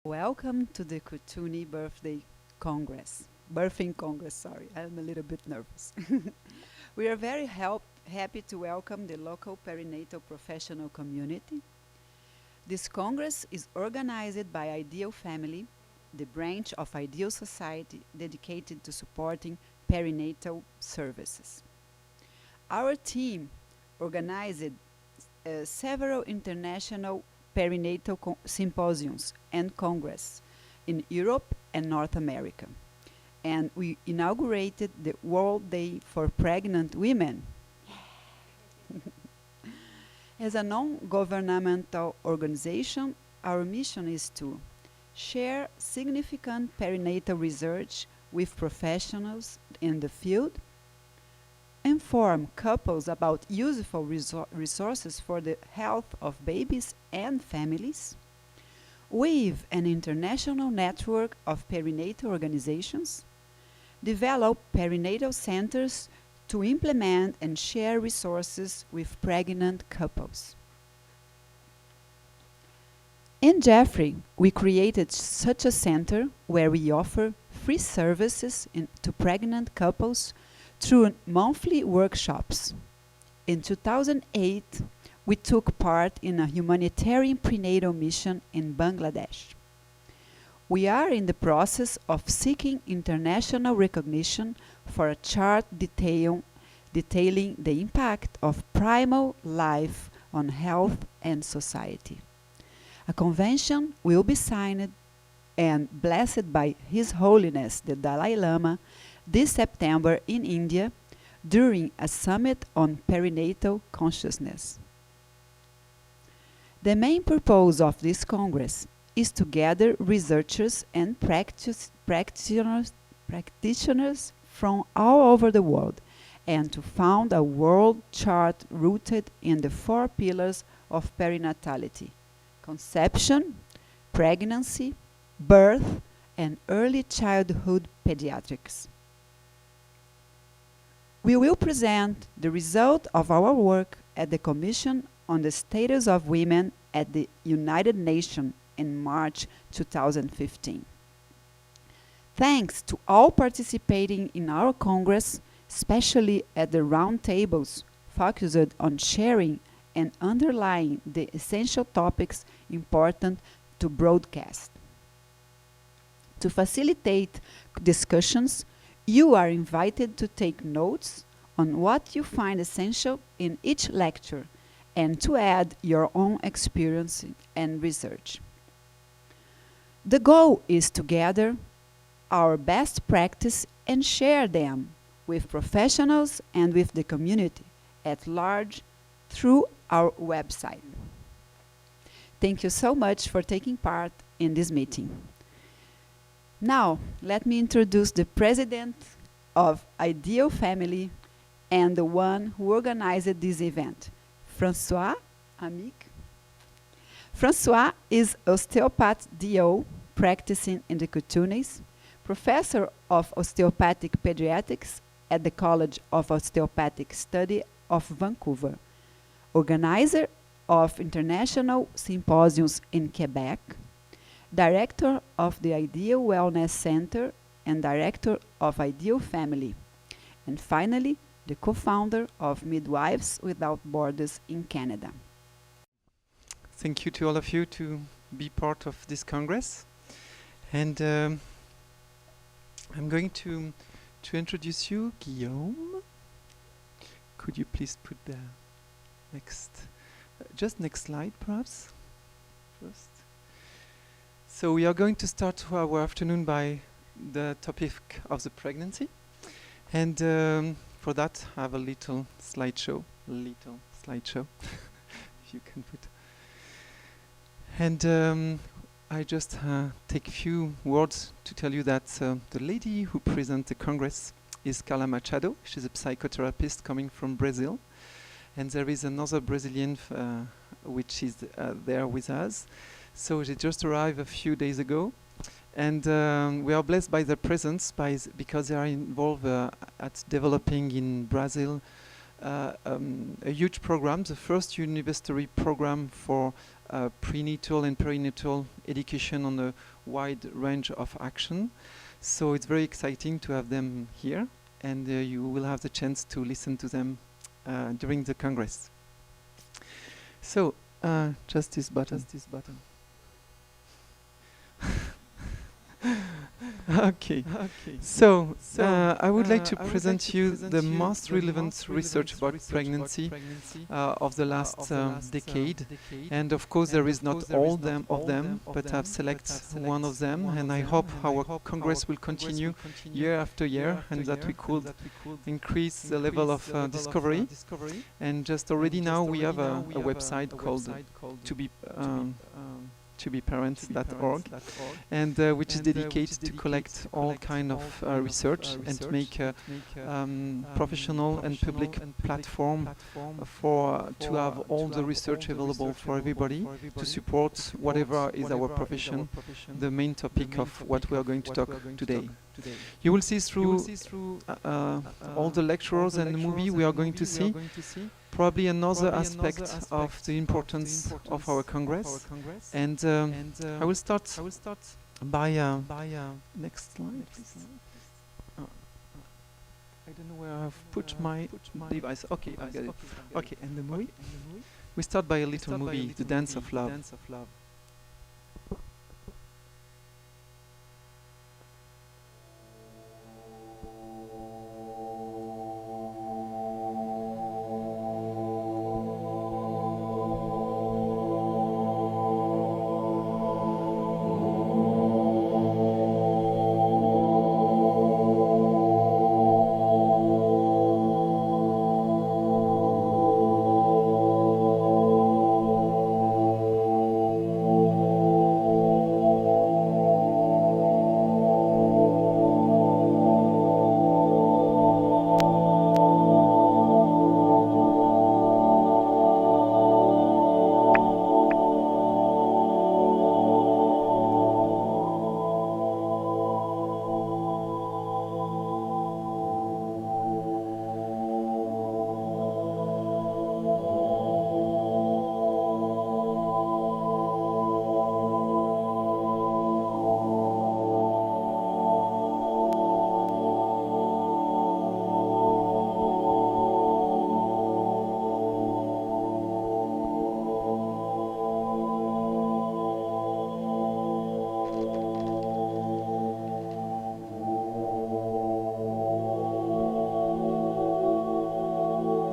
Welcome to the Kootenay Birthing Congress, sorry, I'm a little bit nervous. We are very happy to welcome the local perinatal professional community. This Congress is organized by I.D.E.A.L family, the branch of I.D.E.A.L Society dedicated to supporting perinatal services. Our team organized several international perinatal symposiums and congress in Europe and North America. And we inaugurated the World Day for Pregnant Women. As a non-governmental organization, our mission is to share significant perinatal research with professionals in the field, inform couples about useful resources for the health of babies and families, weave an international network of perinatal organizations, develop perinatal centers to implement and share resources with pregnant couples. In Jeffrey, we created such a center where we offer free services to pregnant couples through monthly workshops. In 2008, we took part in a humanitarian prenatal mission in Bangladesh. We are in the process of seeking international recognition for a chart detailing the impact of primal life on health and society. A convention will be signed and blessed by His Holiness the Dalai Lama this September in India during a summit on perinatal consciousness. The main purpose of this Congress is to gather researchers and practitioners from all over the world and to found a world chart rooted in the 4 pillars of perinatality: conception, pregnancy, birth, and early childhood pediatrics. We will present the result of our work at the Commission on the Status of Women at the United Nations in March 2015. Thanks to all participating in our Congress, especially at the roundtables focused on sharing and underlying the essential topics important to broadcast. To facilitate discussions, you are invited to take notes on what you find essential in each lecture and to add your own experience and research. The goal is to gather our best practice and share them with professionals and with the community at large through our website. Thank you so much for taking part in this meeting. Now, let me introduce the president of I.D.E.A.L family and the one who organized this event, François Amic. François is osteopath DO practicing in the Kootenays, professor of osteopathic pediatrics at the College of Osteopathic Study of Vancouver, organizer of international symposiums in Quebec, director of the I.D.E.A.L Wellness Center and director of I.D.E.A.L Family, and finally, the co-founder of Midwives Without Borders in Canada. Thank you to all of you to be part of this Congress. And I'm going to introduce you, Guillaume. Could you please put the next slide, perhaps, first. So we are going to start our afternoon by the topic of the pregnancy. And for that, I have a little slideshow, if you can put. And I just take a few words to tell you that the lady who presents the Congress is Carla Machado. She's a psychotherapist coming from Brazil. And there is another Brazilian which is there with us. So they just arrived a few days ago. And we are blessed by their presence because they are involved at developing in Brazil a huge program, the first university program for prenatal and perinatal education on a wide range of action. So it's very exciting to have them here, and you will have the chance to listen to them during the Congress. So, just this button. Okay. So, I would like to present you the most relevant research about pregnancy of the last decade. And of course, there is not all of them, but I've selected one of them. And I hope our Congress will continue year after year, and that we could increase the level of discovery. And just already now we have a website called tobeparents.org, and which is dedicated to collect all kind of research and to make a professional and public platform to have all the research available for everybody to support whatever is our profession, the main topic of what we are going to talk today. You will see through all the lecturers and the movie we are going to see probably another aspect of the importance of our Congress. And I will start by next slide, please. I don't know where I've put my device. Okay, I got it. Okay, and the movie? We start by a little movie, The Dance of Love.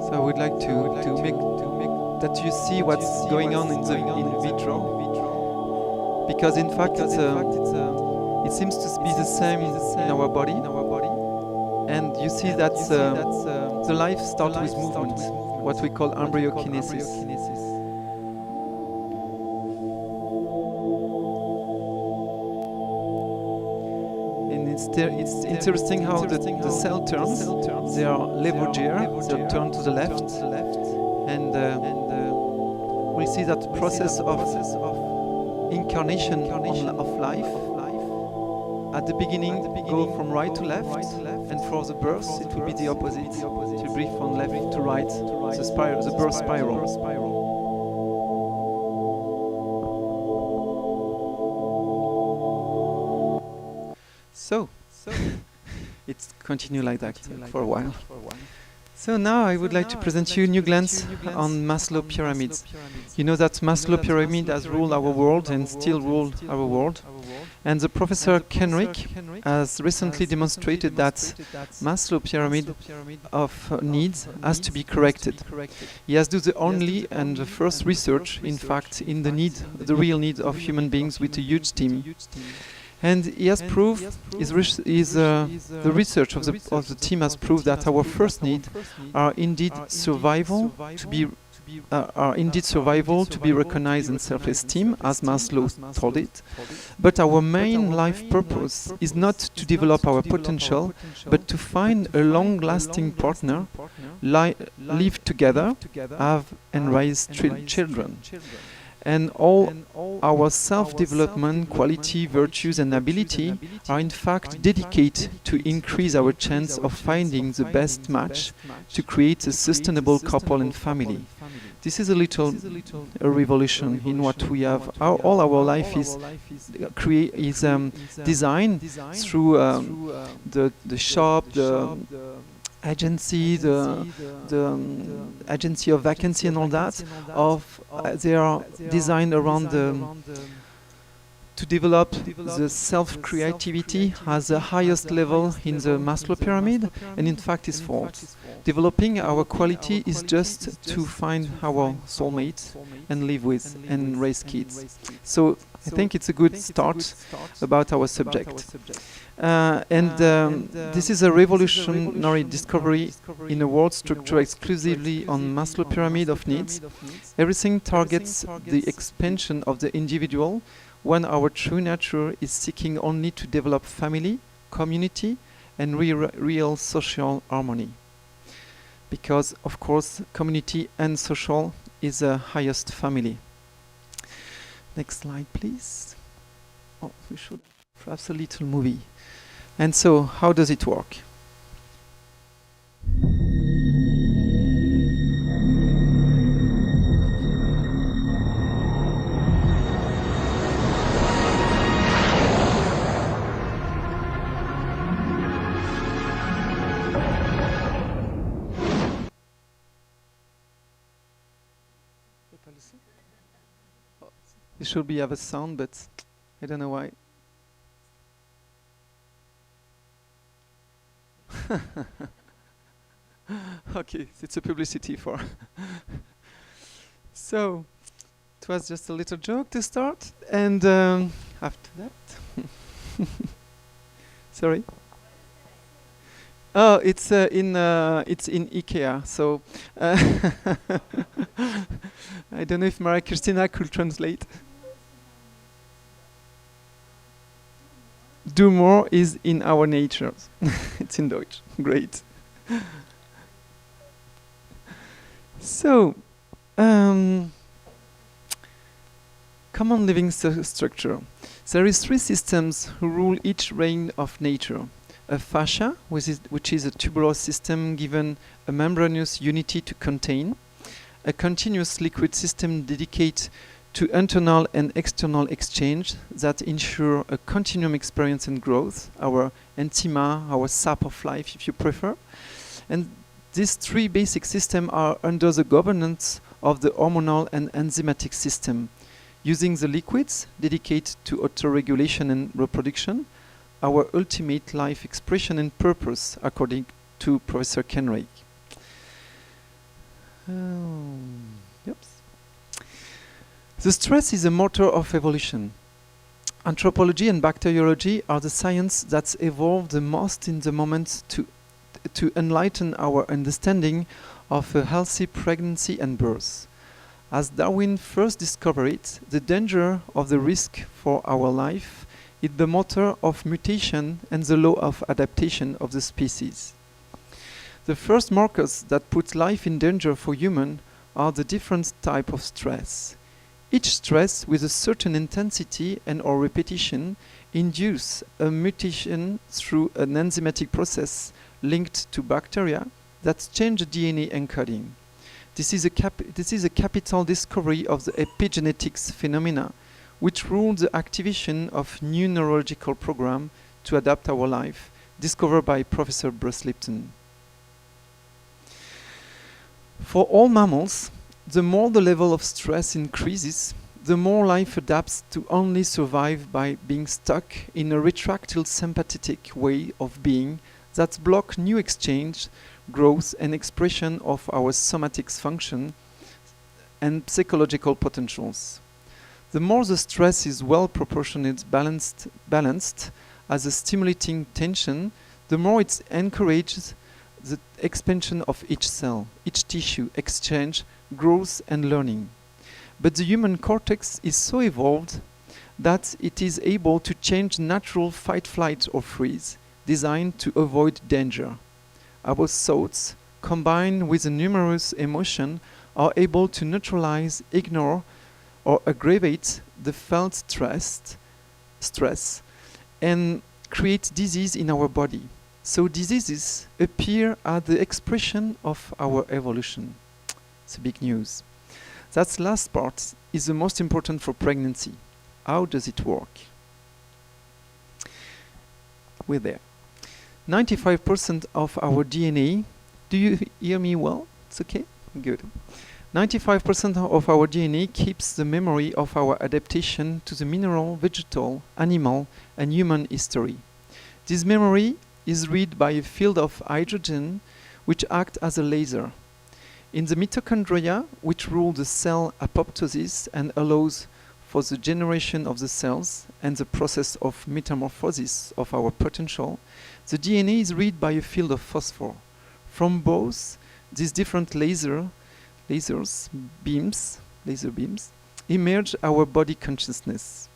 So I would like to make that you see what's going on in vitro, because in fact it seems to be the same in our body, and you see that the life starts with movement, what we call embryokinesis. It's interesting how the cell turns. They are levogyr, they turn to the left, and we see that process of incarnation of life. At the beginning, go from right to left, and for the birth, it will be the opposite. It will be from left to right, the birth spiral. So it's continue like that for a while. So now I would like to present you a new glance on Maslow pyramids. You know that Maslow pyramid has ruled our world and still ruled our world. And the Professor Kenrick has recently demonstrated that Maslow pyramid of needs has to be corrected. He has done the only and the first research, in fact, in the real need of human beings with a huge team. And he has proved, the research of the team has proved that our first need are indeed survival, to be recognized and self-esteem, as Maslow told it. But our main life purpose is not to develop our potential, but to find a long-lasting partner, live together, have and raise children. And all our self-development, quality, virtues and ability are in fact dedicated to increase our chance of finding the best match to create a sustainable couple and family. This is a little a revolution in what we have. All our life is designed through the shop, the agency, the agency of vacancy and all that. They are designed around to develop the self-creativity as the highest level in the Maslow pyramid, and in fact is false. Developing our quality is just to find our soulmate and live with and raise kids. So I think it's a good start about our subject. This is a revolutionary discovery in a world structured exclusively on Maslow pyramid of needs. Everything targets the expansion of the individual, when our true nature is seeking only to develop family, community, and real social harmony. Because, of course, community and social is the highest family. Next slide, please. Oh, we should perhaps a little movie. And so, how does it work? It should be have a sound, but I don't know why. Okay, it's a publicity for. So, it was just a little joke to start, and after that, sorry. Oh, it's in IKEA. So I don't know if Maria Christina could translate. Do more is in our nature. It's in Deutsch. Great. So, common living structure. There is 3 systems who rule each reign of nature. A fascia, which is a tubular system given a membranous unity to contain. A continuous liquid system dedicated to internal and external exchange that ensure a continuum experience and growth, our enzyma, our sap of life, if you prefer. And these 3 basic systems are under the governance of the hormonal and enzymatic system, using the liquids dedicated to autoregulation and reproduction, our ultimate life expression and purpose, according to Professor Kenrick. Yep. The stress is a motor of evolution. Anthropology and bacteriology are the science that's evolved the most in the moment to enlighten our understanding of a healthy pregnancy and birth. As Darwin first discovered it, the danger of the risk for our life is the motor of mutation and the law of adaptation of the species. The first markers that put life in danger for human are the different type of stress. Each stress with a certain intensity and or repetition induce a mutation through an enzymatic process linked to bacteria that change the DNA encoding. This is a capital discovery of the epigenetics phenomena, which rule the activation of new neurological program to adapt our life, discovered by Professor Bruce Lipton. For all mammals, the more the level of stress increases, the more life adapts to only survive by being stuck in a retractile sympathetic way of being that block new exchange, growth and expression of our somatic function and psychological potentials. The more the stress is well proportionate, balanced as a stimulating tension, the more it encourages the expansion of each cell, each tissue, exchange, growth and learning. But the human cortex is so evolved that it is able to change natural fight, flight or freeze, designed to avoid danger. Our thoughts, combined with the numerous emotions, are able to neutralize, ignore or aggravate the felt stress and create disease in our body. So diseases appear as the expression of our evolution. It's big news. That last part is the most important for pregnancy. How does it work? We're there. 95% of our DNA, do you hear me well? It's okay? Good. 95% of our DNA keeps the memory of our adaptation to the mineral, vegetal, animal, and human history. This memory is read by a field of hydrogen which act as a laser. In the mitochondria, which rule the cell apoptosis and allows for the generation of the cells and the process of metamorphosis of our potential, the DNA is read by a field of phosphor. From both these different laser beams, emerge our body consciousness.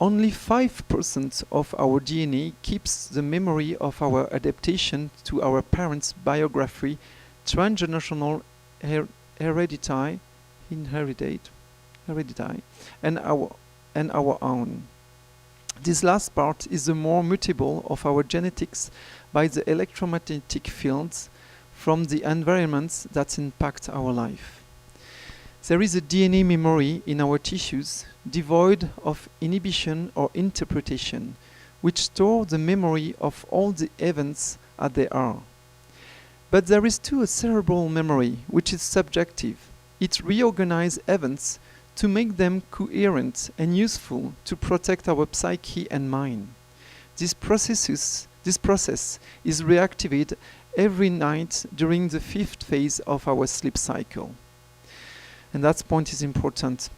Only 5% of our DNA keeps the memory of our adaptation to our parents' biography, transgenerational heredity, and our own. This last part is the more mutable of our genetics by the electromagnetic fields from the environments that impact our life. There is a DNA memory in our tissues devoid of inhibition or interpretation, which store the memory of all the events as they are. But there is too a cerebral memory, which is subjective. It reorganizes events to make them coherent and useful to protect our psyche and mind. This process is reactivated every night during the 5th phase of our sleep cycle. And that point is important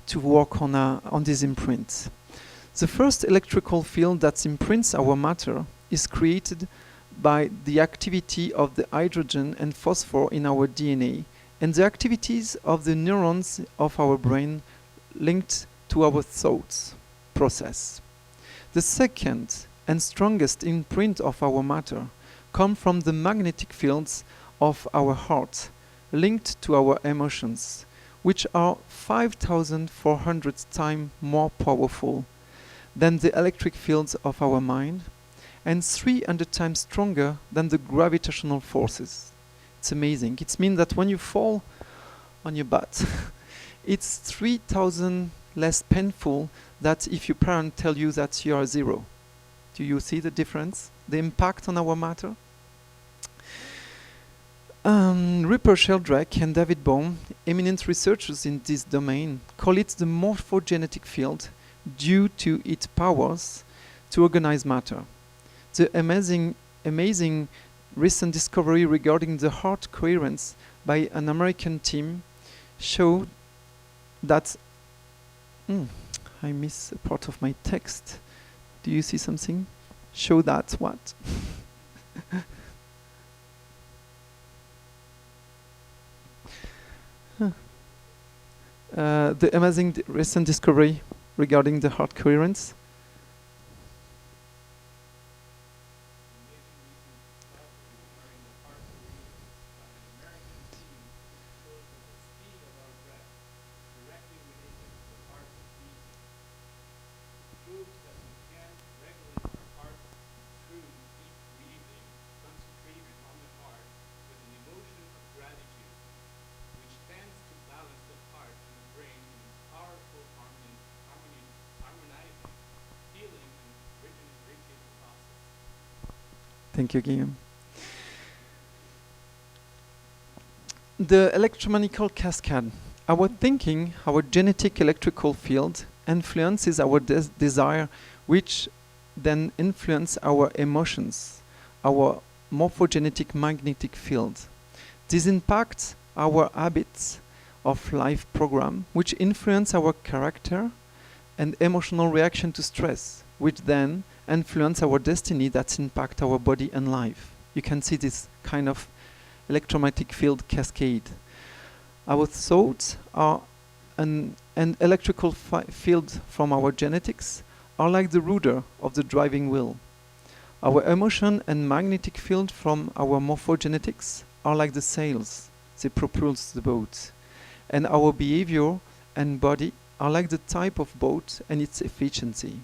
to work on this imprint. The first electrical field that imprints our matter is created by the activity of the hydrogen and phosphor in our DNA and the activities of the neurons of our brain linked to our thoughts process. The second and strongest imprint of our matter comes from the magnetic fields of our heart linked to our emotions, which are 5,400 times more powerful than the electric fields of our mind and 300 times stronger than the gravitational forces. It's amazing. It means that when you fall on your butt, it's 3,000 less painful than if your parents tell you that you are 0. Do you see the difference? The impact on our matter? Rupert Sheldrake and David Bohm, eminent researchers in this domain, call it the morphogenetic field due to its powers to organize matter. The amazing recent discovery regarding the heart coherence by an American team showed that I miss a part of my text. Do you see something? Show that what? The amazing recent discovery regarding the heart coherence. Thank you, Guillaume. The electromagnetic cascade. Our thinking, our genetic electrical field, influences our desire, which then influence our emotions, our morphogenetic magnetic field. This impacts our habits of life program, which influence our character and emotional reaction to stress, which then influence our destiny that impact our body and life. You can see this kind of electromagnetic field cascade. Our thoughts are an electrical field from our genetics are like the rudder of the driving wheel. Our emotion and magnetic field from our morphogenetics are like the sails. They propulse the boat. And our behavior and body are like the type of boat and its efficiency.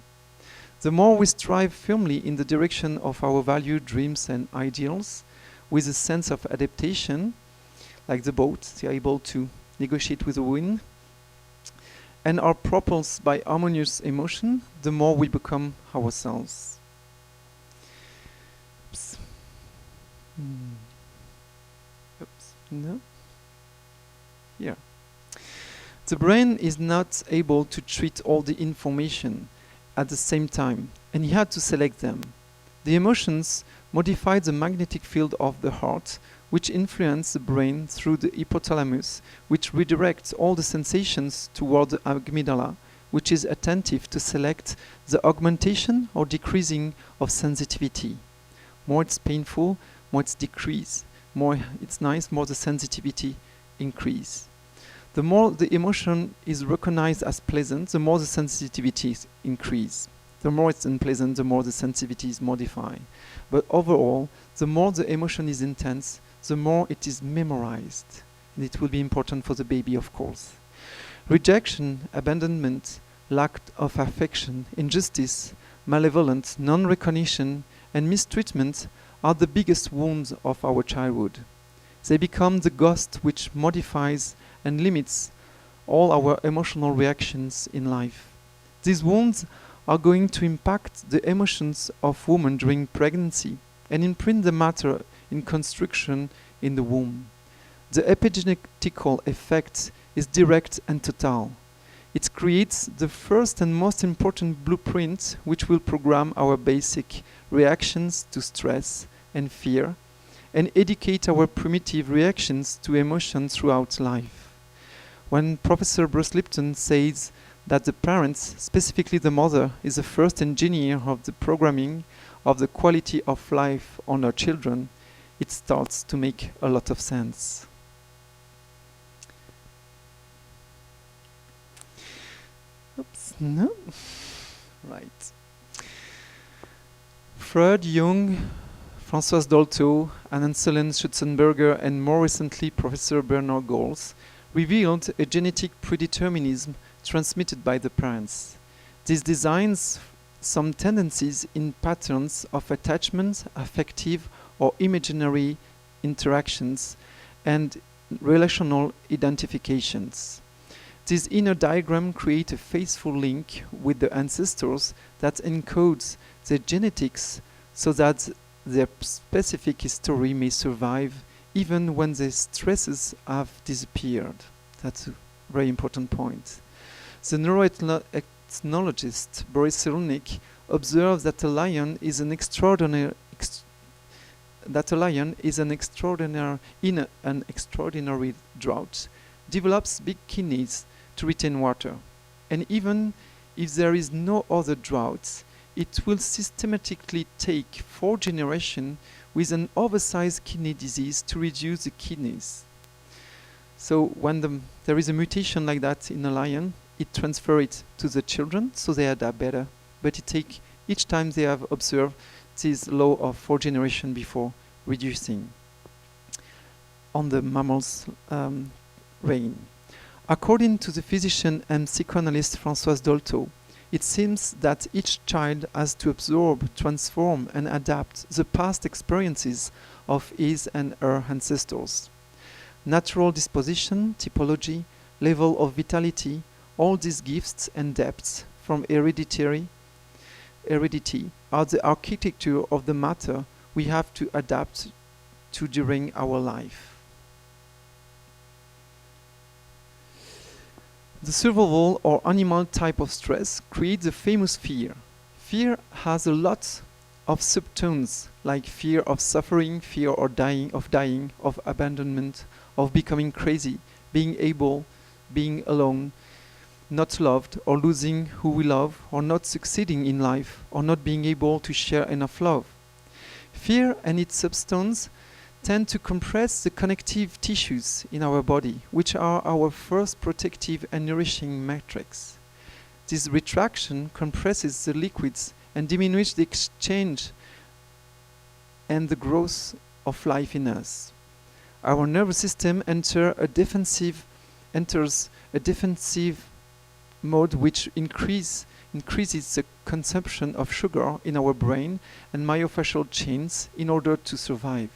The more we strive firmly in the direction of our value, dreams, and ideals, with a sense of adaptation, like the boat, they are able to negotiate with the wind, and are propelled by harmonious emotion, the more we become ourselves. Oops. Oops. No. Here. The brain is not able to treat all the information at the same time, and he had to select them. The emotions modify the magnetic field of the heart, which influence the brain through the hypothalamus, which redirects all the sensations toward the amygdala, which is attentive to select the augmentation or decreasing of sensitivity. More it's painful, more it's decrease. More it's nice, more the sensitivity increase. The more the emotion is recognized as pleasant, the more the sensitivity increase. The more it's unpleasant, the more the sensitivity is modified. But overall, the more the emotion is intense, the more it is memorized. And it will be important for the baby, of course. Rejection, abandonment, lack of affection, injustice, malevolence, non-recognition, and mistreatment are the biggest wounds of our childhood. They become the ghost which modifies and limits all our emotional reactions in life. These wounds are going to impact the emotions of women during pregnancy and imprint the matter in construction in the womb. The epigenetical effect is direct and total. It creates the first and most important blueprint which will program our basic reactions to stress and fear and educate our primitive reactions to emotion throughout life. When Professor Bruce Lipton says that the parents, specifically the mother, is the first engineer of the programming of the quality of life on her children, it starts to make a lot of sense. Oops, no. Right. Freud, Jung, Françoise Dolto, Anne-Helen Schutzenberger, and more recently Professor Bernard Goals revealed a genetic predeterminism transmitted by the parents. This designs some tendencies in patterns of attachment, affective or imaginary interactions, and relational identifications. This inner diagram creates a faithful link with the ancestors that encodes their genetics so that their specific history may survive even when the stresses have disappeared. That's a very important point. The neuroethnologist Boris Cyrulnik observes that a lion is an extraordinary in an extraordinary drought, develops big kidneys to retain water. And even if there is no other drought, it will systematically take 4 generations with an oversized kidney disease to reduce the kidneys. So when there is a mutation like that in a lion, it transfers it to the children, so they adapt better. But it takes, each time they have observed this law of 4 generations before reducing on the mammal's reign. According to the physician and psychoanalyst Françoise Dolto, it seems that each child has to absorb, transform, and adapt the past experiences of his and her ancestors. Natural disposition, typology, level of vitality, all these gifts and depths from heredity are the architecture of the matter we have to adapt to during our life. The survival or animal type of stress creates the famous fear. Fear has a lot of subtones, like fear of suffering, fear of dying, of abandonment, of becoming crazy, being alone, not loved, or losing who we love, or not succeeding in life, or not being able to share enough love. Fear and its substance tend to compress the connective tissues in our body, which are our first protective and nourishing matrix. This retraction compresses the liquids and diminishes the exchange and the growth of life in us. Our nervous system enters a defensive mode which increases the consumption of sugar in our brain and myofascial chains in order to survive.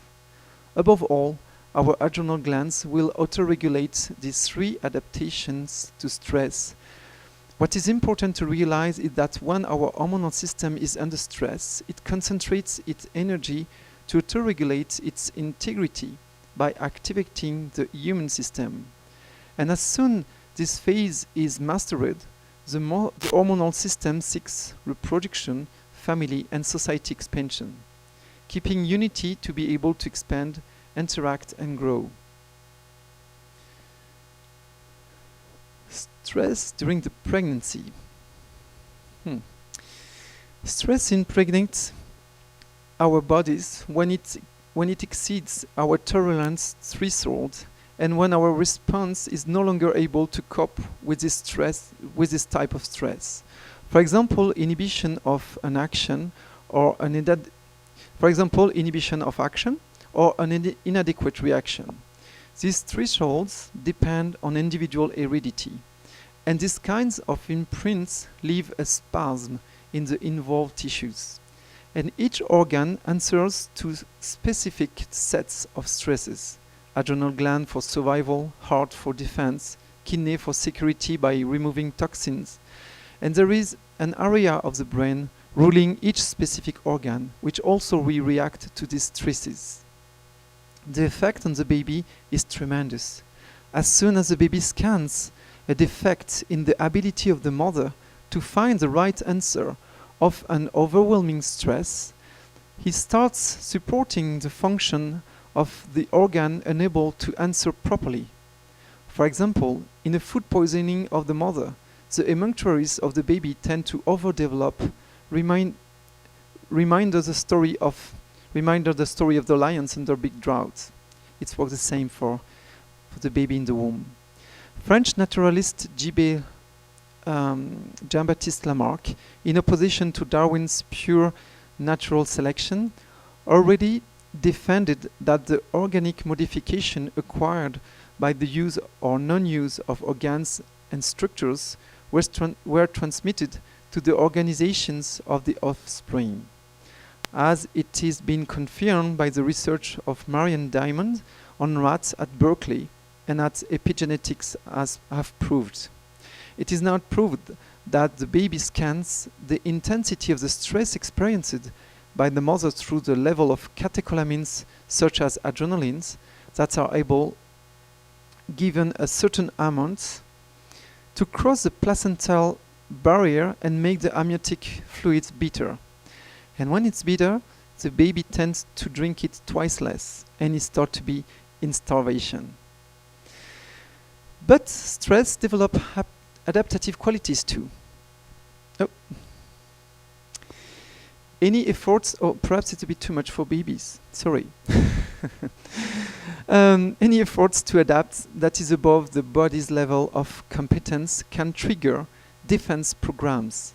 Above all, our adrenal glands will auto-regulate these three adaptations to stress. What is important to realize is that when our hormonal system is under stress, it concentrates its energy to auto-regulate its integrity by activating the immune system. And as soon this phase is mastered, the hormonal system seeks reproduction, family, and society expansion, keeping unity to be able to expand, interact, and grow. Stress during the pregnancy. Stress in pregnant our bodies when it exceeds our tolerance threshold, and when our response is no longer able to cope with this stress, with this type of stress. For example, inhibition of an action or inhibition of action or an inadequate reaction. These thresholds depend on individual heredity, and these kinds of imprints leave a spasm in the involved tissues. And each organ answers to specific sets of stresses. Adrenal gland for survival, heart for defense, kidney for security by removing toxins. And there is an area of the brain ruling each specific organ, which also will react to these stresses. The effect on the baby is tremendous. As soon as the baby scans a defect in the ability of the mother to find the right answer of an overwhelming stress, he starts supporting the function of the organ unable to answer properly. For example, in a food poisoning of the mother, the emunctories of the baby tend to overdevelop, reminder the story of the lions under big droughts. It's the same for the baby in the womb. French naturalist Jean-Baptiste Lamarck, in opposition to Darwin's pure natural selection, already defended that the organic modification acquired by the use or non-use of organs and structures were transmitted to the organizations of the offspring, as it has been confirmed by the research of Marianne Diamond on rats at Berkeley and at epigenetics have proved. It is now proved that the baby scans the intensity of the stress experienced by the mother through the level of catecholamines such as adrenalines that are able, given a certain amount, to cross the placental barrier and make the amniotic fluids bitter. And when it's bitter, the baby tends to drink it twice less and is thought to be in starvation. But stress develops adaptative qualities too. Any efforts, perhaps it's a bit too much for babies, sorry. Any efforts to adapt that is above the body's level of competence can trigger defense programs,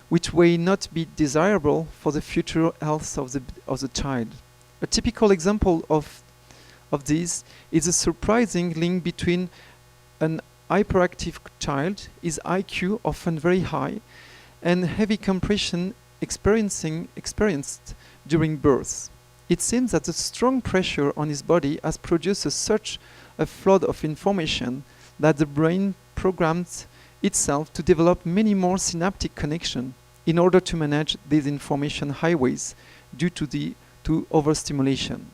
which may not be desirable for the future health of the child. A typical example of this is a surprising link between an hyperactive child, his IQ often very high, and heavy compression experienced during birth. It seems that the strong pressure on his body has produced such a flood of information that the brain programs itself to develop many more synaptic connections in order to manage these information highways due to overstimulation.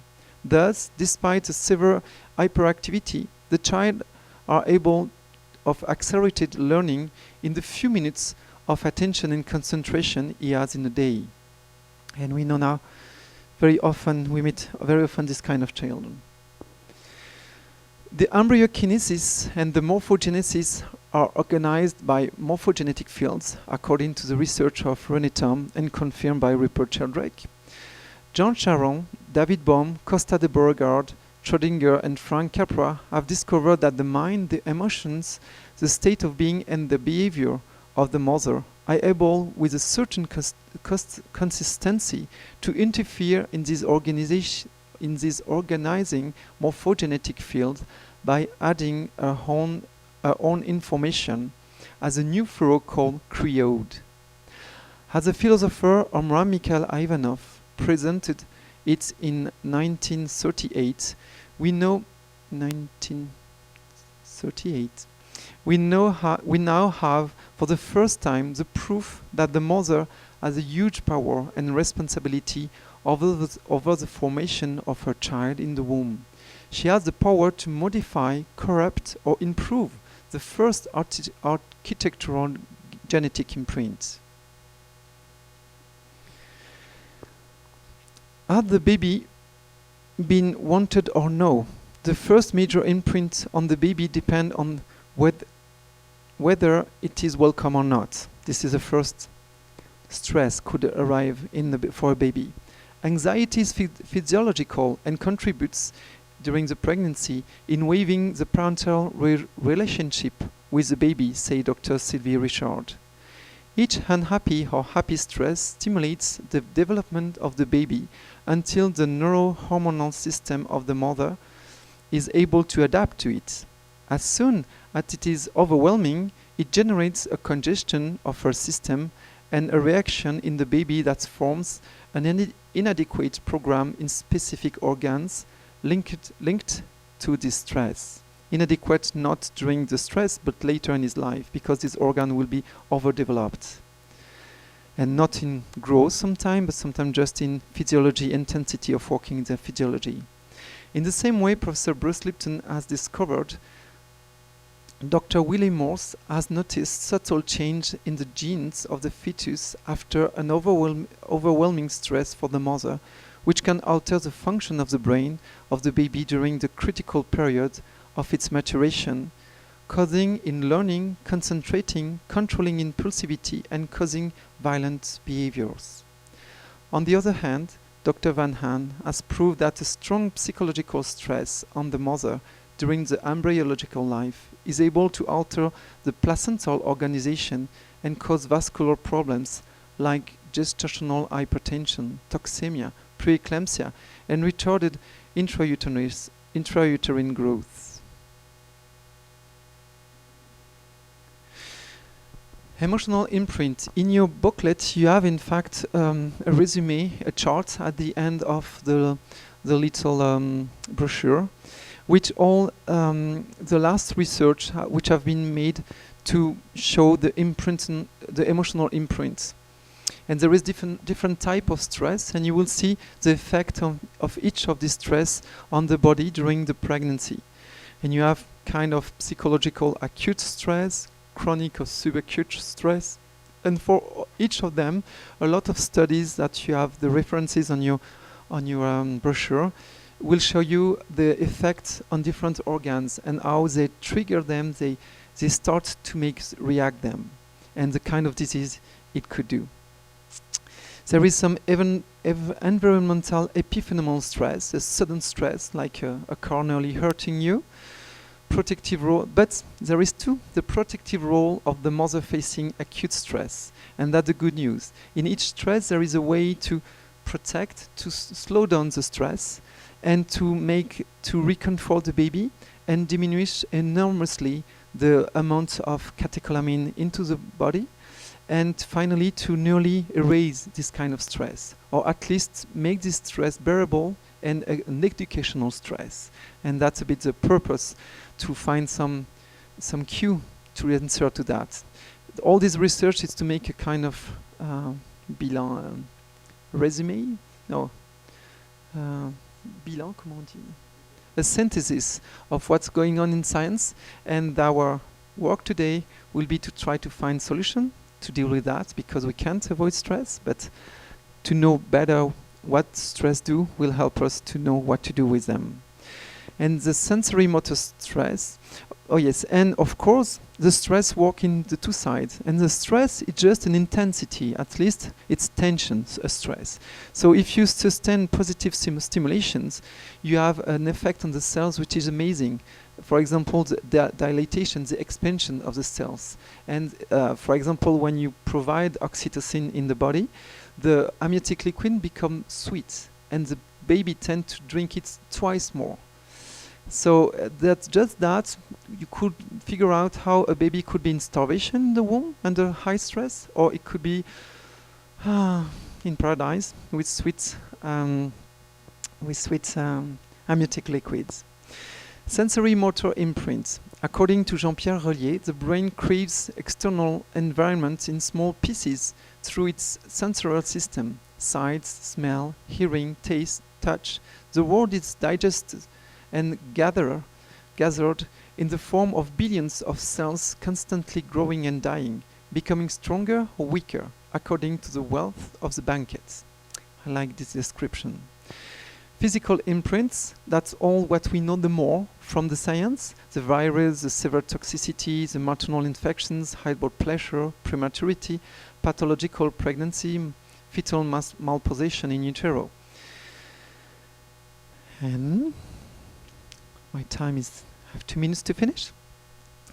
Thus, despite a severe hyperactivity, the child are able of accelerated learning in the few minutes of attention and concentration he has in a day. And we know now we meet very often this kind of children. The embryokinesis and the morphogenesis are organized by morphogenetic fields, according to the research of René Thom and confirmed by Rupert Sheldrake. John Sharon, David Bohm, Costa de Beauregard, Schrödinger and Frank Capra have discovered that the mind, the emotions, the state of being and the behavior of the mother are able with a certain consistency to interfere in this organizing morphogenetic field by adding our own information as a new furrow called creode. As the philosopher Omram Mikhail Ivanov presented it in 1938, We know 1938. We now have, for the first time, the proof that the mother has a huge power and responsibility over the formation of her child in the womb. She has the power to modify, corrupt, or improve the first architectural genetic imprint. Had the baby been wanted or no, the first major imprint on the baby depends on whether it is welcome or not. This is the first stress could arrive for a baby. Anxiety is physiological and contributes during the pregnancy in waiving the parental relationship with the baby, say Dr. Sylvie Richard. Each unhappy or happy stress stimulates the development of the baby until the neurohormonal system of the mother is able to adapt to it. As soon as it is overwhelming, it generates a congestion of her system and a reaction in the baby that forms an inadequate program in specific organs linked to this stress. Inadequate not during the stress, but later in his life, because this organ will be overdeveloped. And not in growth sometimes, but sometimes just in physiology, intensity of working in the physiology. In the same way, Professor Bruce Lipton has discovered, Dr. Willie Morse has noticed subtle change in the genes of the fetus after an overwhelming stress for the mother, which can alter the function of the brain of the baby during the critical period of its maturation, causing in learning, concentrating, controlling impulsivity, and causing violent behaviors. On the other hand, Dr. Van Haan has proved that a strong psychological stress on the mother during the embryological life is able to alter the placental organization and cause vascular problems like gestational hypertension, toxemia, preeclampsia, and retarded intrauterine growth. Emotional imprint. In your booklet, you have in fact a resume, a chart at the end of the little brochure, which all the last research which have been made to show the emotional imprints. And there is different type of stress, and you will see the effect of each of these stress on the body during the pregnancy. And you have kind of psychological acute stress, chronic or subacute stress, and for each of them, a lot of studies that you have the references on your brochure will show you the effect on different organs and how they trigger them, they start to react them, and the kind of disease it could do. There is some environmental epiphenomenal stress, a sudden stress, like a car nearly hurting you. Protective role, but there is too the protective role of the mother facing acute stress, and that's the good news. In each stress, there is a way to protect, to slow down the stress, and to reconfort the baby and diminish enormously the amount of catecholamine into the body, and finally to nearly erase this kind of stress, or at least make this stress bearable and an educational stress. And that's a bit the purpose, to find some cue to answer to that. All this research is to make a kind of bilan, resume? No. Bilan, comment on dit? A synthesis of what's going on in science, and our work today will be to try to find solution to deal with that, because we can't avoid stress, but to know better what stress do will help us to know what to do with them. And the sensory motor stress, oh yes, and of course the stress work in the two sides, and the stress is just an intensity, at least it's tension, a stress. So if you sustain positive stimulations, you have an effect on the cells which is amazing. For example, the dilatation, the expansion of the cells. And for example, when you provide oxytocin in the body, the amniotic liquid becomes sweet, and the baby tends to drink it twice more. So that's just that. You could figure out how a baby could be in starvation in the womb under high stress, or it could be in paradise with sweet amniotic liquids. Sensory motor imprint. According to Jean-Pierre Relier, the brain craves external environment in small pieces through its sensorial system: sight, smell, hearing, taste, touch. The world is digested and gathered in the form of billions of cells constantly growing and dying, becoming stronger or weaker according to the wealth of the banquets. I like this description. Physical imprints, that's all what we know the more from the science: the virus, the severe toxicity, the maternal infections, high blood pressure, prematurity, pathological pregnancy, fetal malposition in utero. And my time is, I have 2 minutes to finish,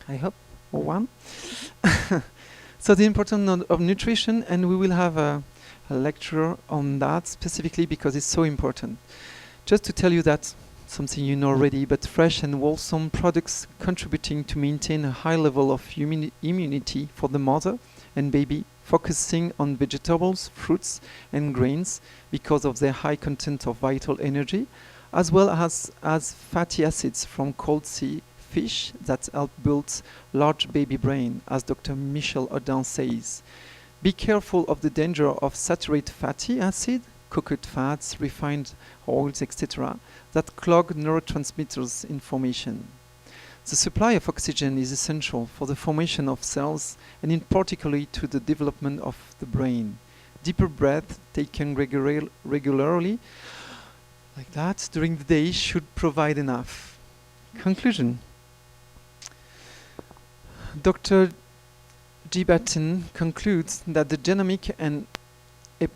I hope, or 1. So the importance of nutrition, and we will have a lecture on that specifically because it's so important. Just to tell you that, something you know already, but fresh and wholesome products contributing to maintain a high level of immunity for the mother and baby, focusing on vegetables, fruits and grains because of their high content of vital energy, as well as fatty acids from cold sea fish that help build large baby brain, as Dr. Michel Audin says. Be careful of the danger of saturated fatty acid, cooked fats, refined oils, etc., that clog neurotransmitters in formation. The supply of oxygen is essential for the formation of cells and in particular to the development of the brain. Deeper breath taken regularly, like that, during the day should provide enough. Conclusion. Dr. Gibatin concludes that the genomic and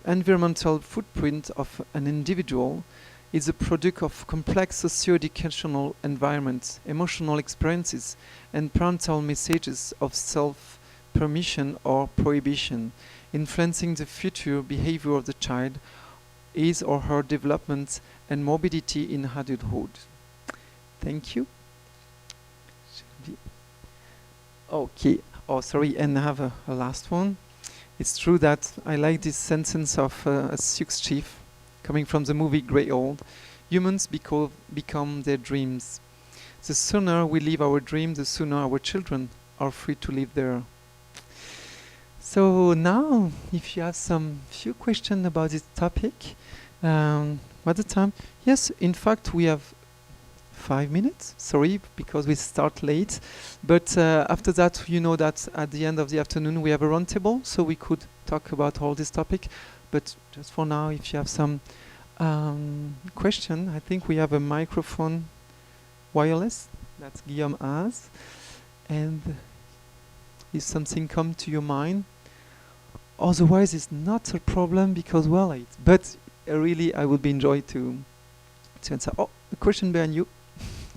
environmental footprint of an individual is a product of complex socio-educational environments, emotional experiences, and parental messages of self-permission or prohibition, influencing the future behavior of the child, his or her development and morbidity in adulthood. Thank you. Okay. Oh, sorry, and I have a last one. It's true that I like this sentence of a Sioux chief coming from the movie Grey-Old. Humans become their dreams. The sooner we live our dream, the sooner our children are free to live there. So now, if you have some few questions about this topic, what's the time? Yes, in fact, we have 5 minutes. Sorry, because we start late. But after that, you know that at the end of the afternoon, we have a roundtable, so we could talk about all this topic. But just for now, if you have some question, I think we have a microphone wireless that Guillaume has. And if something comes to your mind, otherwise it's not a problem because, well, but really I would be enjoyed to answer. Oh, a question behind you.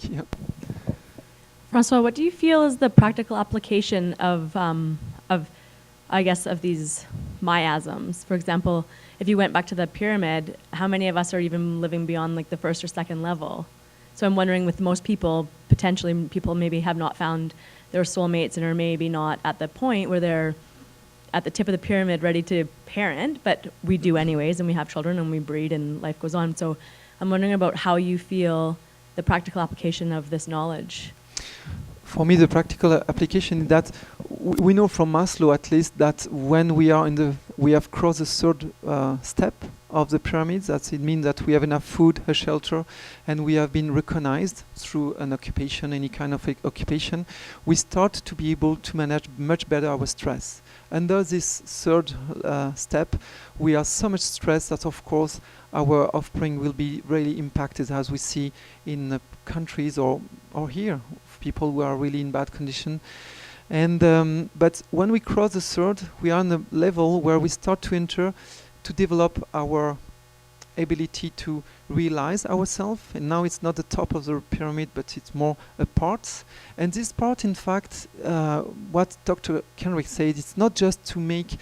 Yeah. Francois, what do you feel is the practical application of these miasms? For example, if you went back to the pyramid, how many of us are even living beyond like the first or second level? So I'm wondering, with most people, potentially people maybe have not found their soulmates and are maybe not at the point where they're at the tip of the pyramid ready to parent, but we do anyways, and we have children and we breed and life goes on. So I'm wondering about how you feel the practical application of this knowledge. For me, the practical application is that we know from Maslow, at least, that when we have crossed the third step of the pyramid, that it means that we have enough food, a shelter, and we have been recognized through an occupation, any kind of occupation. We start to be able to manage much better our stress. Under this third step, we are so much stressed that, of course, our offspring will be really impacted, as we see in countries or here, people who are really in bad condition. And but when we cross the third, we are on a level where we start to enter, to develop our ability to realize ourselves. And now it's not the top of the pyramid, but it's more a part. And this part, in fact, what Dr. Kenrick said, it's not just to make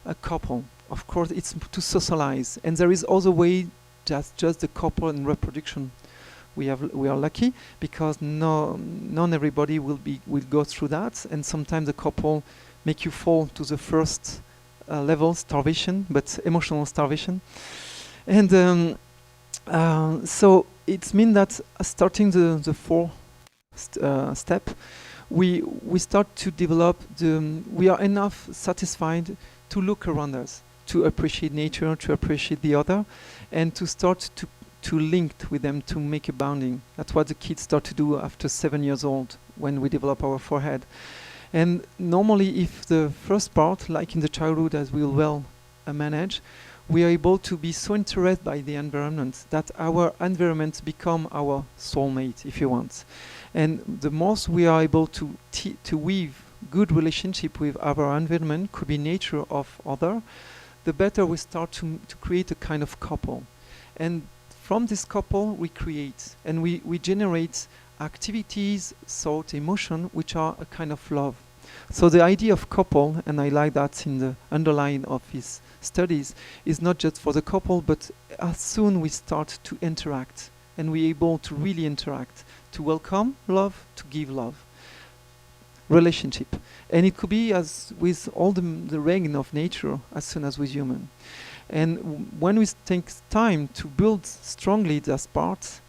a couple. Of course, it's to socialize. And there is other way, just the couple and reproduction. We are lucky because not everybody will go through that, and sometimes the couple make you fall to the first level, starvation, but emotional starvation. And so it means that starting the step, we start to develop we are enough satisfied to look around us, to appreciate nature, to appreciate the other, and to start to link with them, to make a bonding. That's what the kids start to do after 7 years old, when we develop our forehead. And normally, if the first part, like in the childhood, as we will well manage, we are able to be so interested by the environment that our environment become our soulmate, if you want. And the most we are able to weave good relationship with our environment, could be nature of other, the better we start to create a kind of couple. And from this couple we create, and we generate activities, thought, emotion, which are a kind of love. So the idea of couple, and I like that in the underline of his studies, is not just for the couple, but as soon we start to interact, and we're able to really interact, to welcome love, to give love. Relationship. And it could be as with all the reign of nature, as soon as with human. And when we take time to build strongly this part,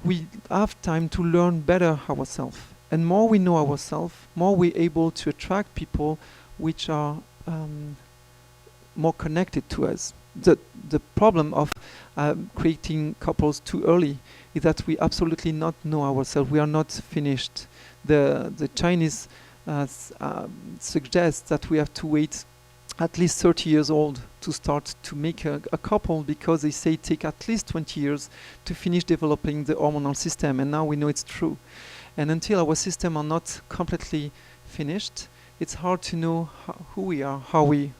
we have time to learn better ourselves. And more we know ourselves, more we're able to attract people which are more connected to us. The problem of creating couples too early is that we absolutely not know ourselves. We are not finished. The Chinese suggest that we have to wait at least 30 years old to start to make a couple, because they say take at least 20 years to finish developing the hormonal system, and now we know it's true. And until our system are not completely finished, it's hard to know who we are, how we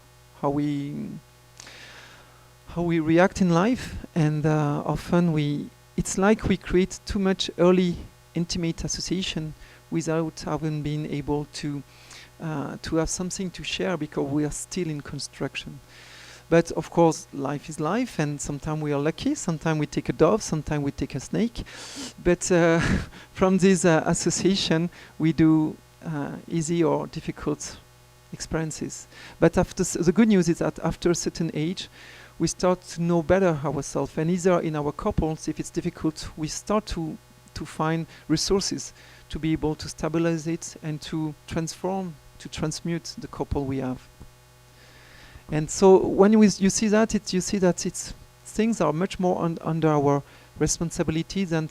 react in life, and often it's like we create too much early intimate association without having been able to have something to share, because we are still in construction. But of course, life is life, and sometimes we are lucky, sometimes we take a dove, sometimes we take a snake. But from this association, we do easy or difficult experiences. But the good news is that after a certain age, we start to know better ourselves, and either in our couples, if it's difficult, we start to find resources to be able to stabilize it and to transform, to transmute the couple we have. And so when you see that, you see that things are much more under our responsibility than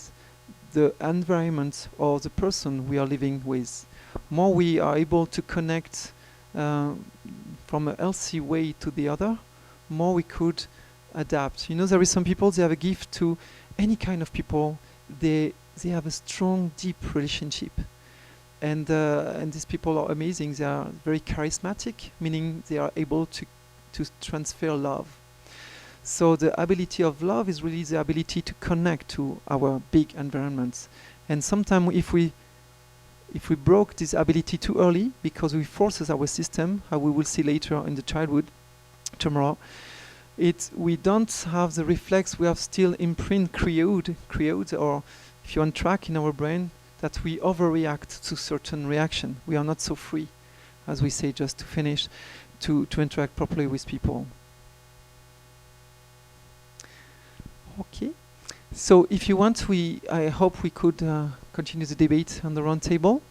the environment or the person we are living with. More we are able to connect from a healthy way to the other, more we could adapt. You know, there is some people, they have a gift to any kind of people. They have a strong, deep relationship. And these people are amazing. They are very charismatic, meaning they are able to transfer love. So the ability of love is really the ability to connect to our big environments. And sometimes if we broke this ability too early, because we forces our system, how we will see later in the childhood, tomorrow, we don't have the reflex. We have still imprint create, or if you want track in our brain, that we overreact to certain reaction. We are not so free, as we say, just to finish, to interact properly with people. Okay. So if you want, I hope we could continue the debate on the round table.